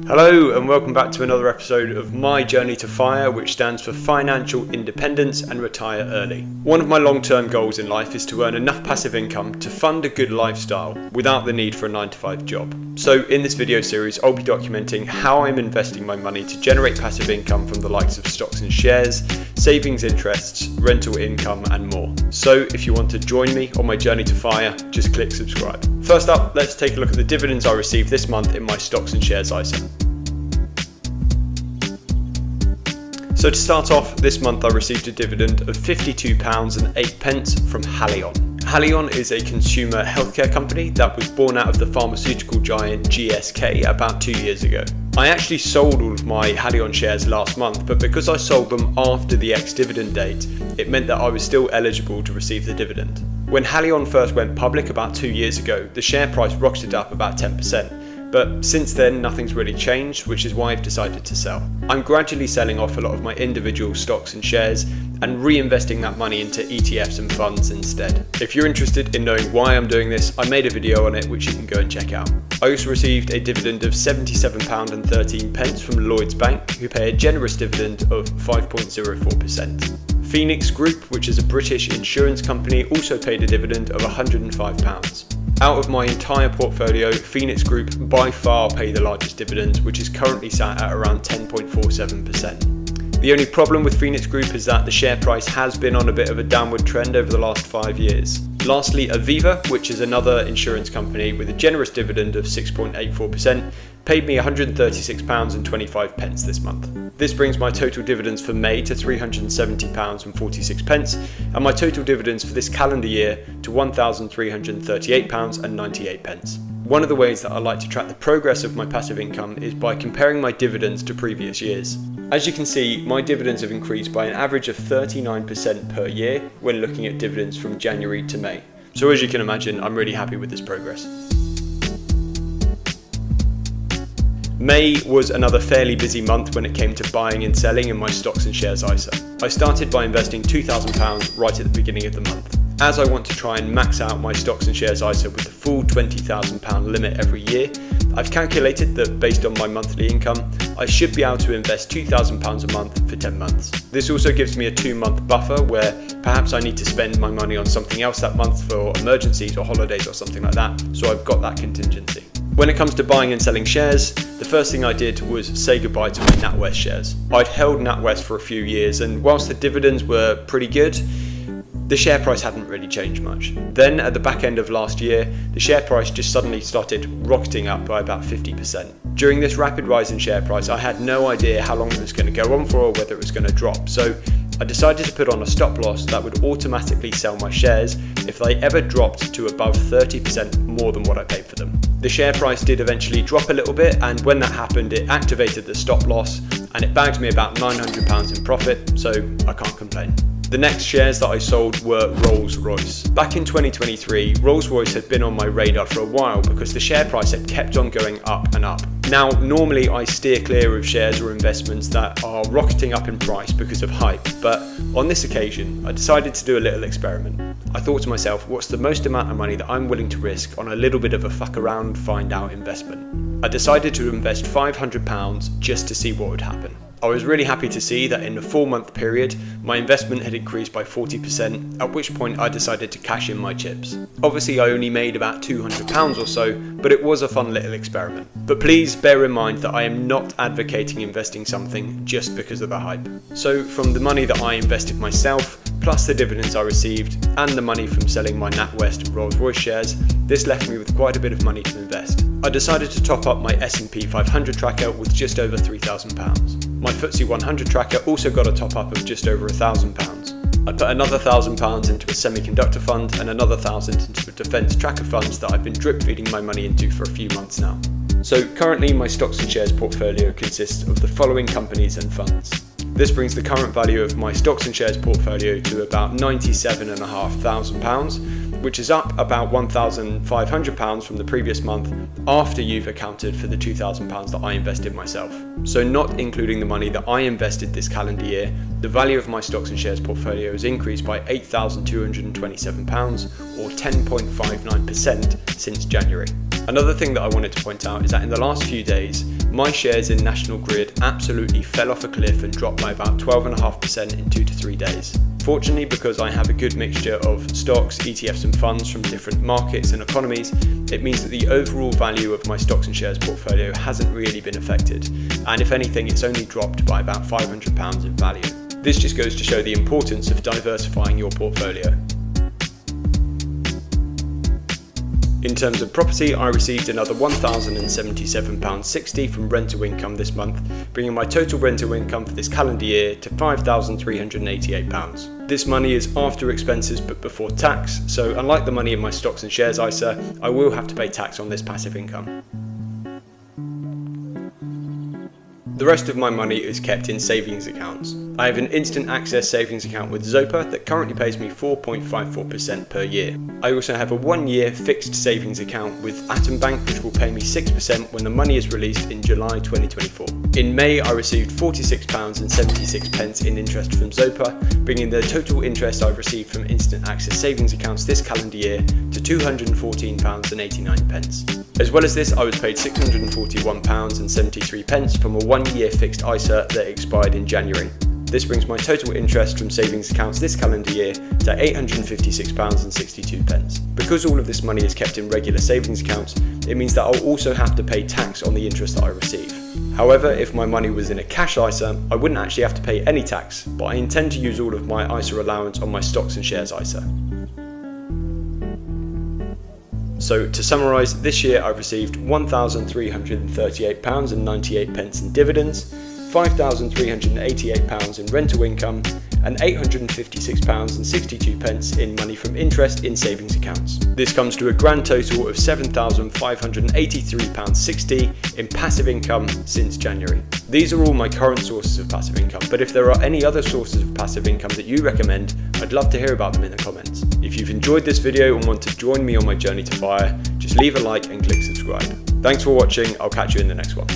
Hello and welcome back to another episode of My Journey to FIRE, which stands for Financial Independence and Retire Early. One of my long-term goals in life is to earn enough passive income to fund a good lifestyle without the need for a 9-to-5 job. So in this video series, I'll be documenting how I'm investing my money to generate passive income from the likes of stocks and shares, savings interests, rental income and more. So if you want to join me on my journey to FIRE, just click subscribe. First up, let's take a look at the dividends I received this month in my stocks and shares ISA. So to start off, this month I received a dividend of £52.08 from Haleon. Haleon is a consumer healthcare company that was born out of the pharmaceutical giant GSK about 2 years ago. I actually sold all of my Haleon shares last month, but because I sold them after the ex-dividend date, it meant that I was still eligible to receive the dividend. When Haleon first went public about 2 years ago, the share price rocketed up about 10%. But since then, nothing's really changed, which is why I've decided to sell. I'm gradually selling off a lot of my individual stocks and shares and reinvesting that money into ETFs and funds instead. If you're interested in knowing why I'm doing this, I made a video on it which you can go and check out. I also received a dividend of £77.13 from Lloyds Bank, who pay a generous dividend of 5.04%. Phoenix Group, which is a British insurance company, also paid a dividend of £105. Out of my entire portfolio, Phoenix Group by far pay the largest dividends, which is currently sat at around 10.47%. The only problem with Phoenix Group is that the share price has been on a bit of a downward trend over the last 5 years. Lastly, Aviva, which is another insurance company with a generous dividend of 6.84%, paid me £136.25 this month. This brings my total dividends for May to £370.46 and my total dividends for this calendar year to £1,338.98. One of the ways that I like to track the progress of my passive income is by comparing my dividends to previous years. As you can see, my dividends have increased by an average of 39% per year when looking at dividends from January to May. So as you can imagine, I'm really happy with this progress. May was another fairly busy month when it came to buying and selling in my stocks and shares ISA. I started by investing £2,000 right at the beginning of the month. As I want to try and max out my stocks and shares ISA with the full £20,000 limit every year, I've calculated that based on my monthly income, I should be able to invest £2,000 a month for 10 months. This also gives me a 2-month buffer where perhaps I need to spend my money on something else that month for emergencies or holidays or something like that, so I've got that contingency. When it comes to buying and selling shares, the first thing I did was say goodbye to my NatWest shares. I'd held NatWest for a few years, and whilst the dividends were pretty good, the share price hadn't really changed much. Then at the back end of last year, the share price just suddenly started rocketing up by about 50%. During this rapid rise in share price, I had no idea how long it was going to go on for or whether it was going to drop. So I decided to put on a stop loss that would automatically sell my shares if they ever dropped to above 30% more than what I paid for them. The share price did eventually drop a little bit, and when that happened, it activated the stop loss and it bagged me about £900 in profit, so I can't complain. The next shares that I sold were Rolls-Royce. Back in 2023, Rolls-Royce had been on my radar for a while because the share price had kept on going up and up. Now, normally I steer clear of shares or investments that are rocketing up in price because of hype, but on this occasion, I decided to do a little experiment. I thought to myself, what's the most amount of money that I'm willing to risk on a little bit of a fuck around, find out investment? I decided to invest £500 just to see what would happen. I was really happy to see that in a 4-month period, my investment had increased by 40%, at which point I decided to cash in my chips. Obviously, I only made about £200 or so, but it was a fun little experiment. But please bear in mind that I am not advocating investing something just because of the hype. So from the money that I invested myself, plus the dividends I received, and the money from selling my NatWest and Rolls-Royce shares, this left me with quite a bit of money to invest. I decided to top up my S&P 500 tracker with just over £3,000. My FTSE 100 tracker also got a top up of just over £1,000. I put another £1,000 into a semiconductor fund and another £1,000 into a defence tracker funds that I've been drip feeding my money into for a few months now. So currently my stocks and shares portfolio consists of the following companies and funds. This brings the current value of my stocks and shares portfolio to about £97,500, which is up about £1,500 from the previous month after you've accounted for the £2,000 that I invested myself. So not including the money that I invested this calendar year, the value of my stocks and shares portfolio has increased by £8,227 or 10.59% since January. Another thing that I wanted to point out is that in the last few days, my shares in National Grid absolutely fell off a cliff and dropped by about 12.5% in 2 to 3 days. Fortunately, because I have a good mixture of stocks, ETFs and funds from different markets and economies, it means that the overall value of my stocks and shares portfolio hasn't really been affected, and if anything it's only dropped by about £500 in value. This just goes to show the importance of diversifying your portfolio. In terms of property, I received another £1,077.60 from rental income this month, bringing my total rental income for this calendar year to £5,388. This money is after expenses but before tax, so unlike the money in my stocks and shares ISA, I will have to pay tax on this passive income. The rest of my money is kept in savings accounts. I have an instant access savings account with Zopa that currently pays me 4.54% per year. I also have a 1-year fixed savings account with Atom Bank which will pay me 6% when the money is released in July 2024. In May I received £46.76 in interest from Zopa, bringing the total interest I've received from instant access savings accounts this calendar year to £214.89. As well as this, I was paid £641.73 from a 1-year fixed ISA that expired in January. This brings my total interest from savings accounts this calendar year to £856.62. Because all of this money is kept in regular savings accounts, it means that I'll also have to pay tax on the interest that I receive. However, if my money was in a cash ISA, I wouldn't actually have to pay any tax, but I intend to use all of my ISA allowance on my stocks and shares ISA. So to summarise, this year I've received £1,338.98 in dividends, £5,388 in rental income and £856.62 in money from interest in savings accounts. This comes to a grand total of £7,583.60 in passive income since January. These are all my current sources of passive income, but if there are any other sources of passive income that you recommend, I'd love to hear about them in the comments. If you've enjoyed this video and want to join me on my journey to FIRE, just leave a like and click subscribe. Thanks for watching, I'll catch you in the next one.